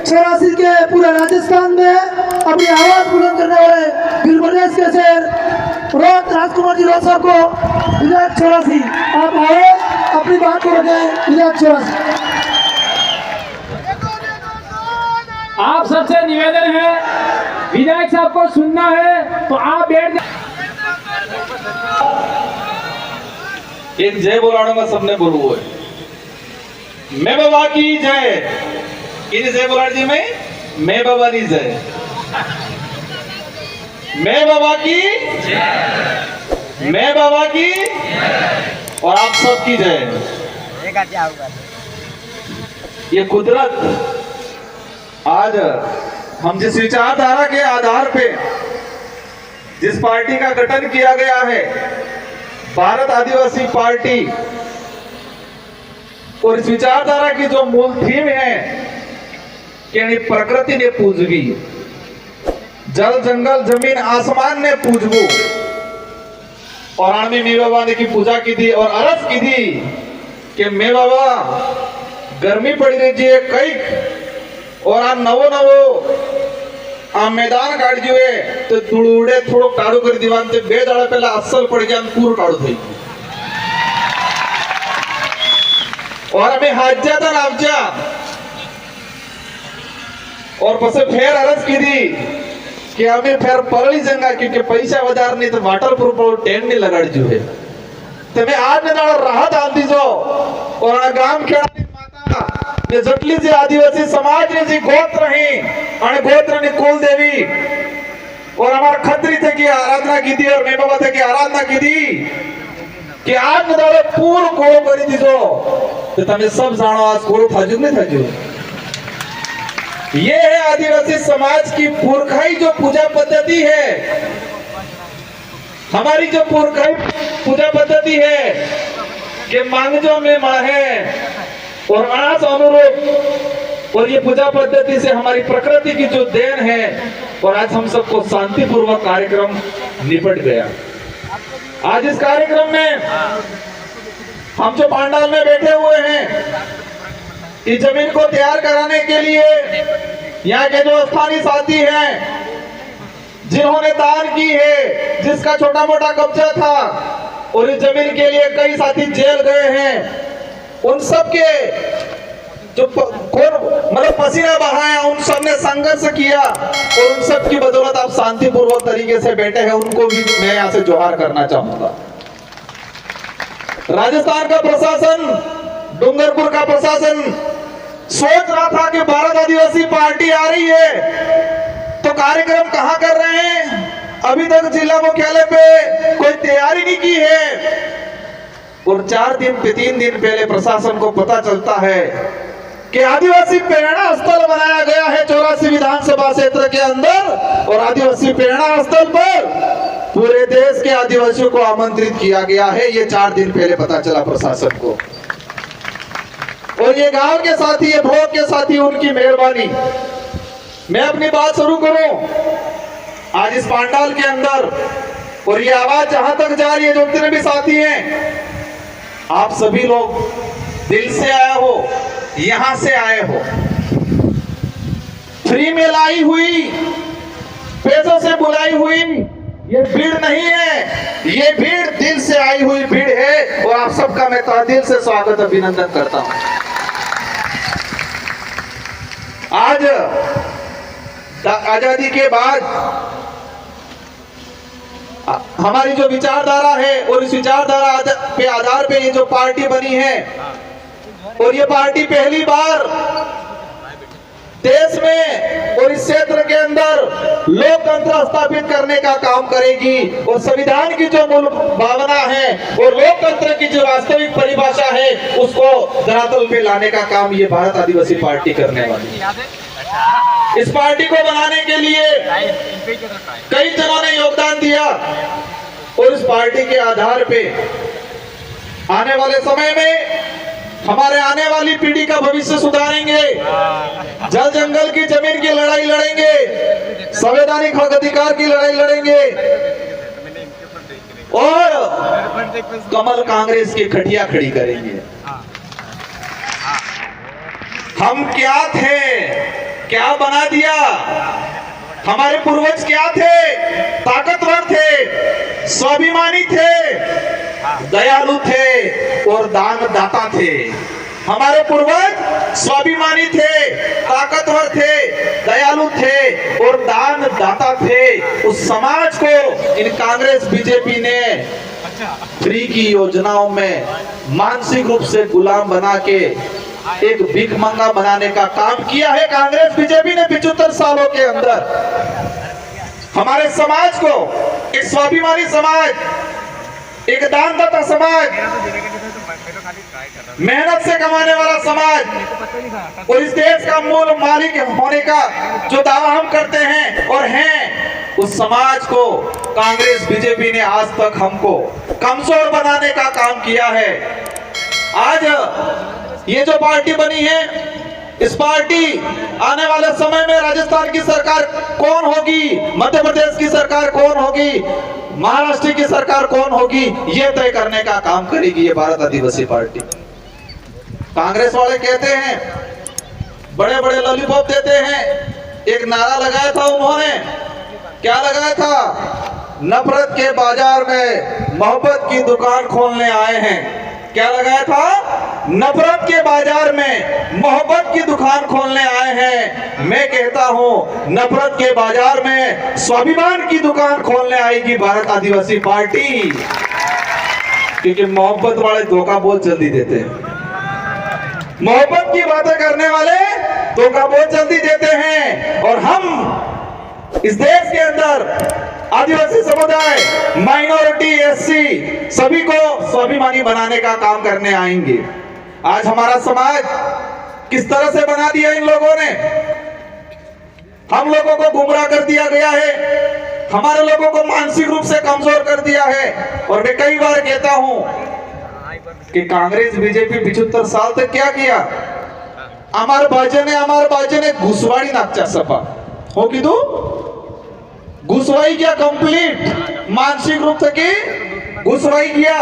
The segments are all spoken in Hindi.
1984 के पूरे राजस्थान में अपनी आवाज बुलंद करने वाले वीर प्रदेश के शेर राजकुमार जी रोज साहब को विधायक 84 आप आए अपनी बात को रखें। विधायक 84 आप सबसे निवेदन है, विधायक साहब को सुनना है तो आप बैठ जाए। एक जय बोलाऊंगा, सबने बोलू है मैं बाबा की जय। किन जय बोला जी मैं बाबा की जय, मैं बाबा की जय, मैं बाबा की और आप सब की जय। ये कुदरत आज हम जिस विचारधारा के आधार पे जिस पार्टी का गठन किया गया है, भारत आदिवासी पार्टी, और इस विचारधारा की जो मूल थीम है कि प्रकृति ने पूजगी, जल जंगल जमीन आसमान ने पूजगो, और आने मे बाबा ने की पूजा की थी और अरज की थी कि मे बाबा गर्मी पड़ी रही है कई और आ नवो नवो आ मैदान काट जुए तो तुड़ुड़े थोड़ो काढ़ो कर दीवान ते बे दाड़ा पहला असल पड़ गया पूरा काढ़ो थई और हमें हाजा था नावजा और पसे फेर अरज की थी कि हमें फेर परली जंगा क्योंकि पैसा वधार नहीं तो वाटर प्रूफ टेंट नहीं लगाड़ जुए तो मैं आज ने दाड़ा राहत आंदी जो और गांव खेड़ा ने जटली जी आदिवासी समाज ने जी गोत्र ही आणि गोत्र ने कुल देवी और हमारा खत्री थे की आराधना की थी और मैं बाबा थे की आराधना की थी कि आज नदारे पूर्ण कोड़ो करी थी तो तमें सब जानो आज कोड़ो थाजू नहीं थाजू। ये है आदिवासी समाज की पुरखाई जो पूजा पद्धति है, हमारी जो पुरखाई पूजा पद्धति है कि मांगजो में माहे और आज अनुरूप, और ये पूजा पद्धति से हमारी प्रकृति की जो देन है और आज हम सबको शांतिपूर्वक कार्यक्रम निपट गया। आज इस कार्यक्रम में हम जो पांडाल में बैठे हुए हैं, इस जमीन को तैयार कराने के लिए यहाँ के जो स्थानीय साथी हैं जिन्होंने दान की है, जिसका छोटा मोटा कब्जा था और इस जमीन के लिए कई साथी जेल गए हैं, उन सब के जो मतलब पसीना बहाया, उन सब ने संघर्ष किया और उन सब की बदौलत आप शांतिपूर्वक तरीके से बैठे हैं, उनको भी मैं यहाँ से जोहार करना चाहूंगा। राजस्थान का प्रशासन, डूंगरपुर का प्रशासन सोच रहा था कि भारत आदिवासी पार्टी आ रही है तो कार्यक्रम कहां कर रहे हैं, अभी तक जिला मुख्यालय पे कोई तैयारी नहीं की है और 3 दिन पहले प्रशासन को पता चलता है कि आदिवासी प्रेरणा स्थल बनाया गया है 84 विधानसभा क्षेत्र के अंदर और आदिवासी प्रेरणा स्थल पर पूरे देश के आदिवासियों को आमंत्रित किया गया है। ये 4 दिन पहले पता चला प्रशासन को और ये गांव के साथी, ये ब्लॉक के साथी, उनकी मेहरबानी। मैं अपनी बात शुरू करूं आज इस पांडाल के अंदर और ये आवाज जहां तक जा रही है, जो जितने भी साथी हैं, आप सभी लोग दिल से आए हो, यहां से आए हो, फ्री में लाई हुई, पैसों से बुलाई हुई ये भीड़ नहीं है, ये भीड़ दिल से आई हुई भीड़ है और आप सबका मैं तहे से स्वागत अभिनंदन करता हूं। आज आजादी के बाद हमारी जो विचारधारा है और इस विचारधारा पे आधार पे ये जो पार्टी बनी है और ये पार्टी पहली बार देश में और इस क्षेत्र के अंदर लोकतंत्र स्थापित करने का काम करेगी और संविधान की जो मूल भावना है और लोकतंत्र की जो वास्तविक परिभाषा है उसको धरातल पे लाने का काम ये भारत आदिवासी पार्टी करने वाली है। इस पार्टी को बनाने के लिए कई जनों ने योगदान दिया और इस पार्टी के आधार पे आने वाले समय में हमारे आने वाली पीढ़ी का भविष्य सुधारेंगे, जल जंगल की जमीन की लड़ाई लड़ेंगे, संवैधानिक हक अधिकार की लड़ाई लड़ेंगे और कमल कांग्रेस की खटिया खड़ी करेंगे। हम क्या थे क्या बना दिया। हमारे पूर्वज क्या थे? ताकतवर थे, स्वाभिमानी थे, दयालु थे और दानदाता थे। हमारे पूर्वज स्वाभिमानी थे, ताकतवर थे, दयालु थे और दानदाता थे। उस समाज को इन कांग्रेस बीजेपी ने फ्री की योजनाओं में मानसिक रूप से गुलाम बना के एक भिखमंगा बनाने का काम किया है कांग्रेस बीजेपी ने 75 सालों के अंदर। हमारे समाज को एक स्वाभिमानी समाज, एक दानदाता समाज, मेहनत से कमाने वाला समाज और इस देश का मूल मालिक होने का जो दावा हम करते हैं और हैं, उस समाज को कांग्रेस बीजेपी ने आज तक हमको कमजोर बनाने का काम किया है। आज ये जो पार्टी बनी है, इस पार्टी आने वाले समय में राजस्थान की सरकार कौन होगी, मध्य प्रदेश की सरकार कौन होगी, महाराष्ट्र की सरकार कौन होगी, ये तय करने का काम करेगी ये भारत आदिवासी पार्टी। कांग्रेस वाले कहते हैं, बड़े बड़े लॉलीपॉप देते हैं। एक नारा लगाया था उन्होंने, क्या लगाया था? नफरत के बाजार में मोहब्बत की दुकान खोलने आए हैं। क्या लगाया था? नफरत के बाजार में मोहब्बत की दुकान खोलने आए हैं। मैं कहता हूं, नफरत के बाजार में स्वाभिमान की दुकान खोलने आएगी भारत आदिवासी पार्टी, क्योंकि मोहब्बत वाले धोखा बहुत जल्दी देते हैं। मोहब्बत की बातें करने वाले धोखा बहुत जल्दी देते हैं। और हम इस देश के अंदर आदिवासी समुदाय, माइनॉरिटी, एससी सभी को स्वाभिमानी बनाने का काम करने आएंगे। आज हमारा समाज किस तरह से बना दिया इन लोगों ने। हम लोगों को गुमराह कर दिया गया है, हमारे लोगों को मानसिक रूप से कमजोर कर दिया है। और मैं कई बार कहता हूं कि कांग्रेस बीजेपी 75 साल तक क्या किया? हमारे बाजे ने घुसवाड़ी नाचा सपा हो कि घुसवाई किया, कंप्लीट मानसिक रूप से की घुसवाई किया।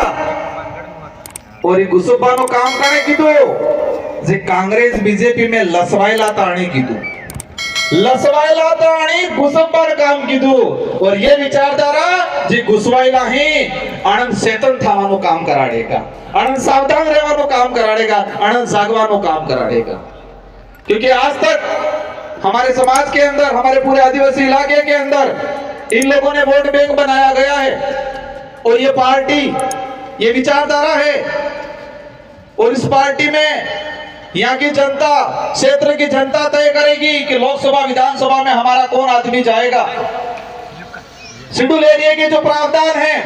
और ये घुसपानो काम करने की जे कांग्रेस बीजेपी में लसवायला ताणी की लसवायला ताणी घुसपान काम की और ये विचारधारा जे घुसवायला ही आनंद चेतन थावानो काम कराड़ेगा, आनंद सावधान रहवानो काम कराड़ेगा, आनंद जागवानो काम कराड़ेगा। क्योंकि आज तक हमारे समाज के अंदर, हमारे पूरे आदिवासी इलाके के अंदर इन लोगों ने वोट बैंक बनाया गया है और ये पार्टी, ये विचारधारा है। और इस पार्टी में यहाँ की जनता, क्षेत्र की जनता तय करेगी कि लोकसभा विधानसभा में हमारा कौन आदमी जाएगा। शेड्यूल एरिया के जो प्रावधान है,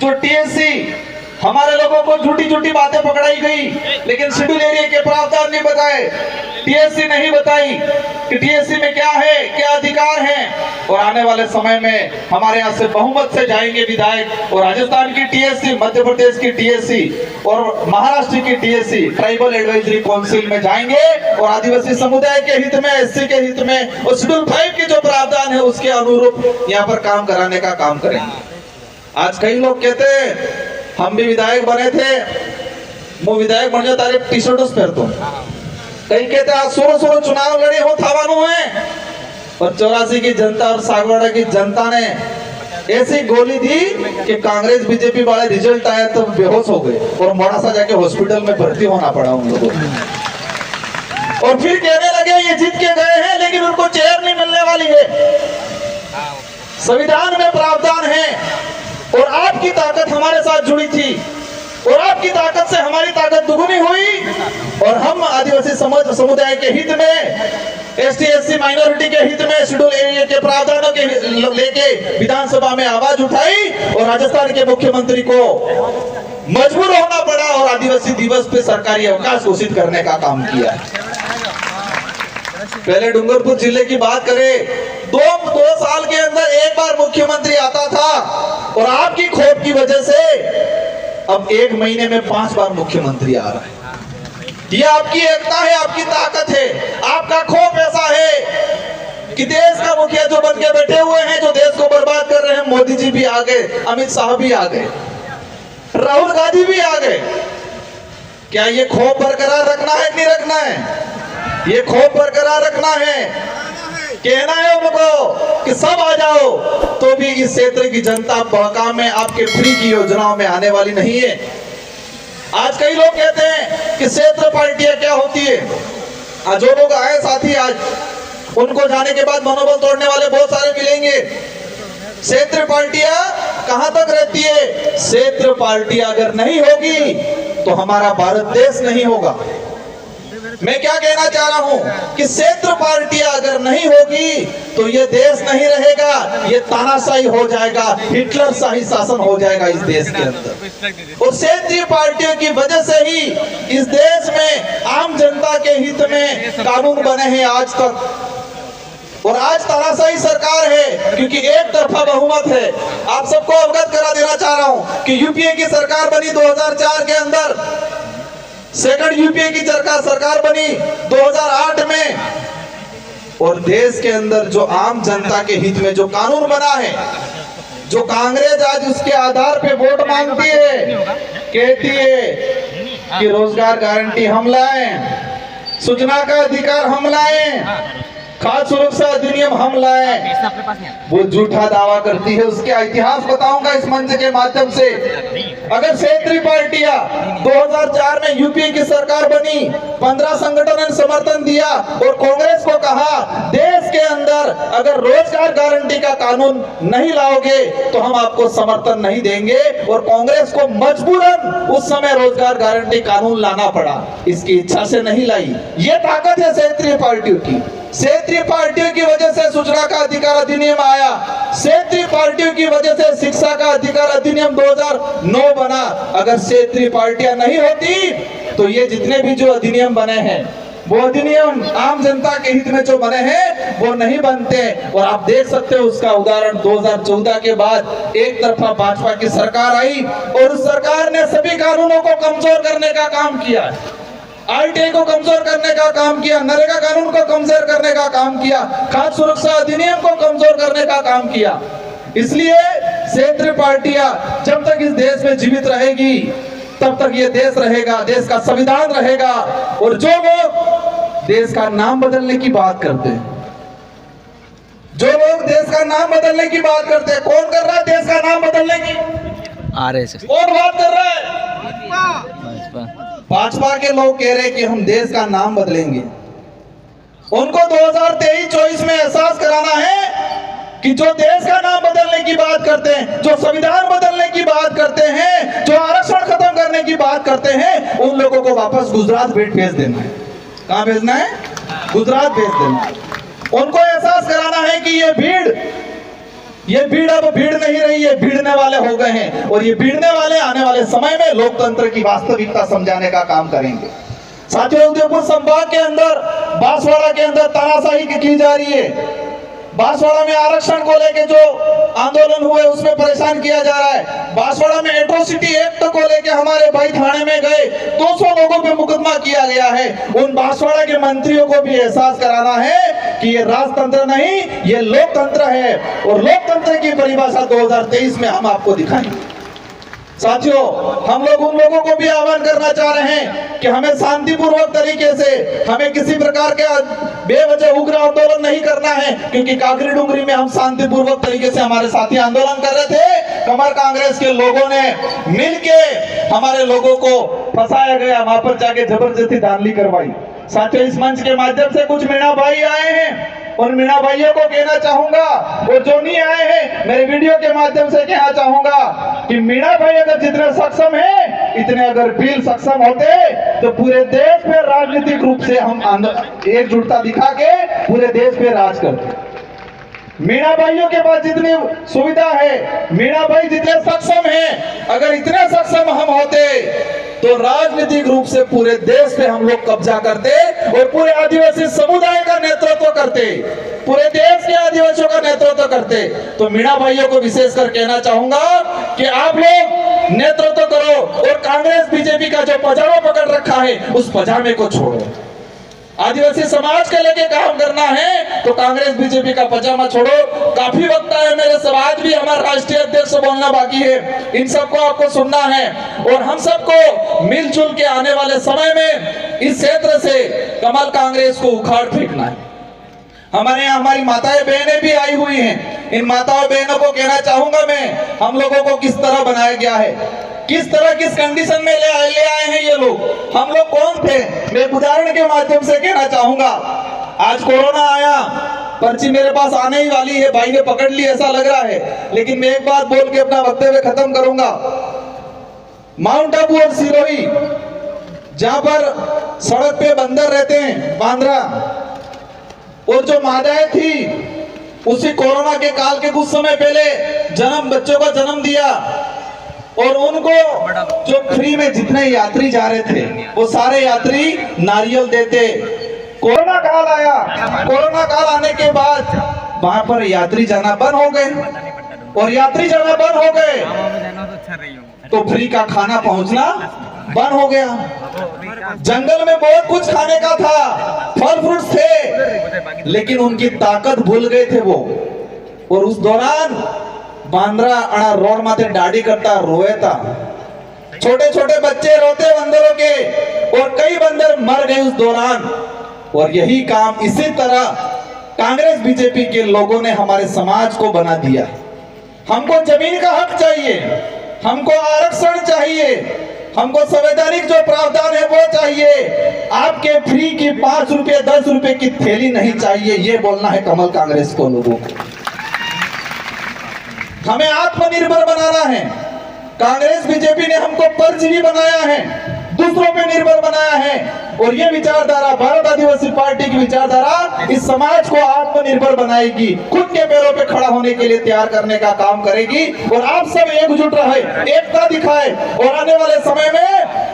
जो टीएससी, हमारे लोगों को झूठी झूठी बातें पकड़ाई गई, लेकिन शेड्यूल एरिया के प्रावधान नहीं बताए, टीएससी नहीं बताई कि टीएससी में क्या है, क्या अधिकार है। और आने वाले समय में हमारे यहाँ से बहुमत से जाएंगे विधायक, और राजस्थान की टीएससी, मध्य प्रदेश की टीएससी और महाराष्ट्र की टीएससी ट्राइबल एडवाइजरी काउंसिल में जाएंगे और आदिवासी समुदाय के हित में, एससी के हित में और शेड्यूल 5 के जो प्रावधान है उसके अनुरूप यहाँ पर काम कराने का काम करेंगे। आज कई लोग कहते हैं हम भी विधायक बने थे, वो विधायक बन जाता टी शर्ट पहनता हूँ। कई कहते हैं सोरो चुनाव लड़े हो थावानो है, और 84 की जनता और सागवाड़ा की जनता ने ऐसी गोली दी कि कांग्रेस बीजेपी वाले रिजल्ट आया तो बेहोश हो गए और मोड़ासा जाके हॉस्पिटल में भर्ती होना पड़ा उन लोगों को। और फिर कहने लगे ये जीत के गए हैं लेकिन उनको चेयर नहीं मिलने वाली है। संविधान में प्रावधान है और आपकी ताकत हमारे साथ जुड़ी थी और आपकी ताकत से हमारी ताकत दुगुनी हुई और हम आदिवासी समुदाय के हित में, एसटी एससी माइनॉरिटी के हित में शेड्यूल एरिया के प्रावधानों के लेके विधानसभा में आवाज उठाई और राजस्थान के मुख्यमंत्री को मजबूर होना पड़ा और आदिवासी दिवस पे सरकारी अवकाश घोषित करने का काम किया। पहले डूंगरपुर जिले की बात करें, दो साल के अंदर एक बार मुख्यमंत्री आता था और आपकी खोट की वजह से अब 1 महीने में 5 बार मुख्यमंत्री आ रहा है। ये आपकी एकता है, आपकी ताकत है, आपका खौफ ऐसा है कि देश का मुखिया जो बन के बैठे हुए हैं, जो देश को बर्बाद कर रहे हैं, मोदी जी भी आ गए, अमित शाह भी आ गए, राहुल गांधी भी आ गए। क्या ये खौफ बरकरार रखना है कि नहीं रखना है? ये खौफ बरकरार रखना है, कहना है उनको कि सब आ जाओ, तो भी इस क्षेत्र की जनता बहकाम में आपके फ्री की योजनाओं में आने वाली नहीं है। आज कई लोग कहते हैं कि क्षेत्र पार्टियां क्या होती है। आज जो लोग आए साथी, आज उनको जाने के बाद मनोबल तोड़ने वाले बहुत सारे मिलेंगे। क्षेत्र पार्टियां कहां तक रहती है? क्षेत्र पार्टियां अगर नहीं होगी तो हमारा भारत देश नहीं होगा। मैं क्या कहना चाह रहा हूं कि क्षेत्र पार्टियां अगर नहीं होगी तो ये देश नहीं रहेगा, ये तानाशाही हो जाएगा, हिटलर शाही शासन हो जाएगा इस देश के अंदर। और क्षेत्रीय पार्टियों की वजह से ही इस देश में आम जनता के हित में कानून बने हैं आज तक। और आज तानाशाही सरकार है क्योंकि एक तरफा बहुमत है। आप सबको अवगत करा देना चाह रहा हूं कि यूपीए की सरकार बनी 2004 के अंदर, सेकंड यूपीए की सरकार बनी 2008 में, और देश के अंदर जो आम जनता के हित में जो कानून बना है, जो कांग्रेस आज उसके आधार पे वोट मांगती है, कहती है कि रोजगार गारंटी हम लाएं, सूचना का अधिकार हम लाएं, खाद्य सुरक्षा अधिनियम हम लाएं, वो झूठा दावा करती है। उसके इतिहास बताऊंगा इस मंच के माध्यम से। अगर क्षेत्रीय पार्टियां 2004 में यूपीए की सरकार बनी, 15 संगठनों ने समर्थन दिया और कांग्रेस को कहा देश के अंदर अगर रोजगार गारंटी का कानून नहीं लाओगे तो हम आपको समर्थन नहीं देंगे, और कांग्रेस को मजबूरन उस समय रोजगार गारंटी कानून लाना पड़ा, इसकी इच्छा से नहीं लाई। ये ताकत है क्षेत्रीय पार्टियों की। क्षेत्रीय पार्टियों की वजह से सूचना का अधिकार अधिनियम आया, क्षेत्रीय पार्टियों की वजह से शिक्षा का अधिकार अधिनियम 2009 बना। अगर क्षेत्रीय पार्टियां नहीं होती तो ये जितने भी जो अधिनियम बने हैं, वो अधिनियम आम जनता के हित में जो बने हैं वो नहीं बनते। और आप देख सकते हो उसका उदाहरण 2014 के बाद एक तरफा भाजपा की सरकार आई और उस सरकार ने सभी कानूनों को कमजोर करने का काम किया, आरटीआई को कमजोर करने का काम किया, नरेगा कानून को कमजोर करने का काम किया, खाद्य सुरक्षा अधिनियम को कमजोर करने का काम किया। इसलिए क्षेत्रीय पार्टियां जब तक इस देश में जीवित रहेगी तब तक ये देश रहेगा, देश का संविधान रहेगा। और जो लोग देश का नाम बदलने की बात करते हैं, जो लोग देश का नाम बदलने की बात करते हैं, कौन कर रहा है देश का नाम बदलने की? आरएसएस, कौन बात कर रहा है? भाजपा के लोग कह रहे हैं कि हम देश का नाम बदलेंगे। उनको 2023-24 में एहसास कराना है कि जो देश का नाम बदलने की बात करते हैं, जो संविधान बदलने की बात करते हैं, जो आरक्षण खत्म करने की बात करते हैं, उन लोगों को वापस गुजरात भेज देना है। कहां भेजना है? गुजरात भेज देना है। उनको एहसास कराना है कि ये भीड़ अब भीड़ नहीं रही है, भीड़ने वाले हो गए हैं, और ये भीड़ने वाले आने वाले समय में लोकतंत्र की वास्तविकता समझाने का काम करेंगे। साथियों, उदयपुर संभाग के अंदर बांसवाड़ा के अंदर तानाशाही की जा रही है। बांसवाड़ा में आरक्षण को लेके जो आंदोलन हुए उसमें परेशान किया जा रहा है। बांसवाड़ा में एट्रोसिटी एक्ट को लेके हमारे भाई थाने में गए, 200 लोगों पे मुकदमा किया गया है। उन बांसवाड़ा के मंत्रियों को भी एहसास कराना है कि ये राजतंत्र नहीं, ये लोकतंत्र है, और लोकतंत्र की परिभाषा 2023 में हम आपको दिखाएंगे। साथियों, हम लोग उन लोगों को भी आह्वान करना चाह रहे हैं कि हमें शांतिपूर्वक तरीके से, हमें किसी प्रकार के बेवजह उग्र आंदोलन नहीं करना है, क्योंकि काकरी डुंगरी में हम शांतिपूर्वक तरीके से हमारे साथी आंदोलन कर रहे थे। कमर कांग्रेस के लोगों ने मिलके हमारे लोगों को फंसाया गया, वहां पर जाके जबरदस्ती धांधली करवाई। साथियों, इस मंच के माध्यम से कुछ मीणा भाई आए हैं, उन मीणा भाइयों को कहना चाहूंगा, और जो नहीं आए हैं मेरे वीडियो के माध्यम से कहना चाहूंगा कि मीणा भाई अगर जितने सक्षम हैं, इतने अगर बिल सक्षम होते तो पूरे देश में राजनीतिक रूप से हम एकजुटता दिखा के पूरे देश पे राज करते। मीणा भाइयों के पास जितनी सुविधा है, मीणा भाई जितने सक्षम हैं, अगर इतने सक्षम हम होते तो राजनीतिक रूप से पूरे देश पे हम लोग कब्जा करते और पूरे आदिवासी समुदाय का नेतृत्व करते, पूरे देश के आदिवासियों का नेतृत्व करते। तो मीणा भाइयों को विशेषकर कहना चाहूंगा कि आप लोग नेतृत्व करो, और कांग्रेस बीजेपी का जो पजामा पकड़ रखा है उस पजामे को छोड़ो। आदिवासी समाज के लेके काम करना है तो कांग्रेस बीजेपी का पजामा छोड़ो। काफी वक्त है मेरे सब, आज भी हमारा राष्ट्रीय अध्यक्ष बोलना बाकी है, इन सबको आपको सुनना है और हम सबको मिलजुल के आने वाले समय में इस क्षेत्र से कमल कांग्रेस को उखाड़ फेंकना है। हमारे यहाँ हमारी माताएं बहनें भी आई हुई हैं, इन माताओं बहनों को कहना चाहूंगा मैं, हम लोगों को किस तरह बनाया गया है, किस तरह किस कंडीशन में ले आए हैं ये लोग, हम लोग कौन थे। मैं एक उदाहरण के माध्यम से कहना चाहूंगा। आज कोरोना आया, पर्ची मेरे पास आने ही वाली है, भाई ने पकड़ ली ऐसा लग रहा है, लेकिन मैं एक बात बोल के अपना वक्तव्य खत्म करूंगा। माउंट आबू और सिरोही, जहां पर सड़क पे बंदर रहते हैं, बांद्रा, और जो मादाएं थी उसी कोरोना के काल के कुछ समय पहले बच्चों का जन्म दिया, और उनको जो फ्री में जितने यात्री जा रहे थे वो सारे यात्री नारियल देते। कोरोना काल आया, कोरोना काल आने के बाद वहां पर यात्री जाना बंद हो गए, और यात्री जाना बंद हो गए तो फ्री का खाना पहुंचना बंद हो गया। जंगल में बहुत कुछ खाने का था, फल फ्रूट थे, लेकिन उनकी ताकत भूल गए थे वो। और उस दौरान बांद्रा अड़ा रोड माथे दाढ़ी करता रोए था, छोटे छोटे बच्चे रोते बंदरों के, और कई बंदर मर गए उस दौरान। और यही काम इसी तरह कांग्रेस बीजेपी के लोगों ने हमारे समाज को बना दिया। हमको जमीन का हक चाहिए, हमको आरक्षण चाहिए, हमको संवैधानिक जो प्रावधान है वो चाहिए। आपके फ्री की 5 रुपए 10 रुपए की थैली नहीं चाहिए, ये बोलना है कमल कांग्रेस को लोगों को। हमें आत्मनिर्भर बनाना है। कांग्रेस बीजेपी ने हमको परजीवी बनाया है, दूसरों पे निर्भर बनाया है, और ये विचारधारा भारत आदिवासी पार्टी की विचारधारा इस समाज को आत्मनिर्भर बनाएगी, खुद के पैरों पे खड़ा होने के लिए तैयार करने का काम करेगी। और आप सब एकजुट रहे, एकता दिखाए, और आने वाले समय में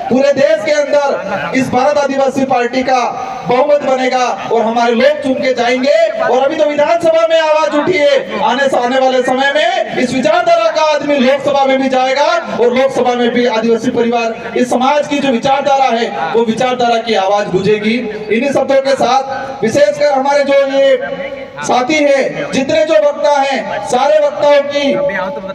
पूरे देश के अंदर इस भारत आदिवासी पार्टी का बहुमत बनेगा और हमारे लोग चुन के जाएंगे। और अभी तो विधानसभा में आवाज उठी है, आने वाले समय में इस विचारधारा का आदमी लोकसभा में भी जाएगा, और लोकसभा में भी आदिवासी परिवार, इस समाज की जो विचारधारा है वो विचारधारा की आवाज गूंजेगी। इन्हीं शब्दों के साथ विशेषकर हमारे जो ये साथी है, जितने जो वक्ता हैं, सारे वक्ताओं की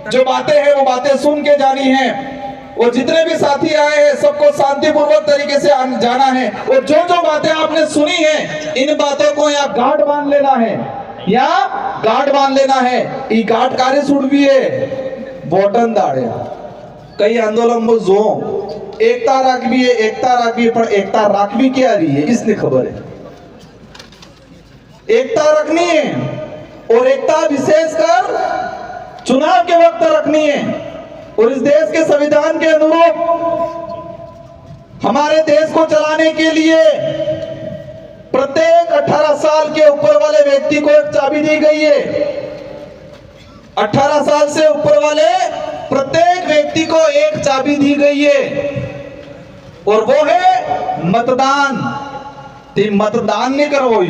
जो बातें हैं वो बातें सुन के जानी है, और जितने भी साथी आए हैं सबको शांतिपूर्वक तरीके से जाना है। और जो जो बातें आपने सुनी है, इन बातों को यहाँ गांठ बांध लेना है, यहाँ गांठ बांध लेना है। ये गांठ कार्य सुड़ भी है बोटन दाड़े कई आंदोलन में जो एकता राखवी है, एकता राखवी है, पर एकता राखवी क्या रही है इसने खबर है। एकता रखनी है, और एकता विशेषकर चुनाव के वक्त रखनी है। और इस देश के संविधान के अनुरूप हमारे देश को चलाने के लिए प्रत्येक 18 साल के ऊपर वाले व्यक्ति को एक चाबी दी गई है। 18 साल से ऊपर वाले प्रत्येक व्यक्ति को एक चाबी दी गई है, और वो है मतदान। मतदान नहीं करवो,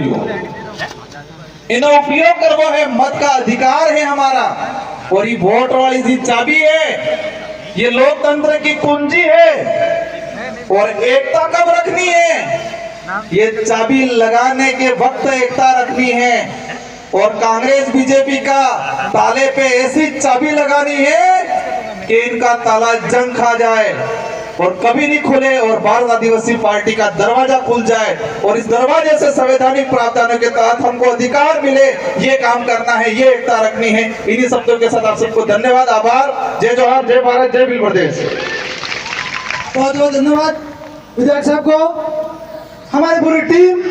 इन्हें उपयोग करवो है, मत का अधिकार है हमारा। और ये वोट वाली जी चाबी है, ये लोकतंत्र की कुंजी है। और एकता कब रखनी है, ये चाबी लगाने के वक्त एकता रखनी है। और कांग्रेस बीजेपी का ताले पे ऐसी चाबी लगानी है कि इनका ताला जंग खा जाए और कभी नहीं खुले, और भारत आदिवासी पार्टी का दरवाजा खुल जाए, और इस दरवाजे से संवैधानिक प्रावधानों के तहत हमको अधिकार मिले। ये काम करना है, ये एकता रखनी है। इन्हीं शब्दों के साथ आप सबको धन्यवाद, आभार। जय जोहार, जय भारत, जय भील प्रदेश। बहुत बहुत धन्यवाद विधायक साहब को, हमारी पूरी टीम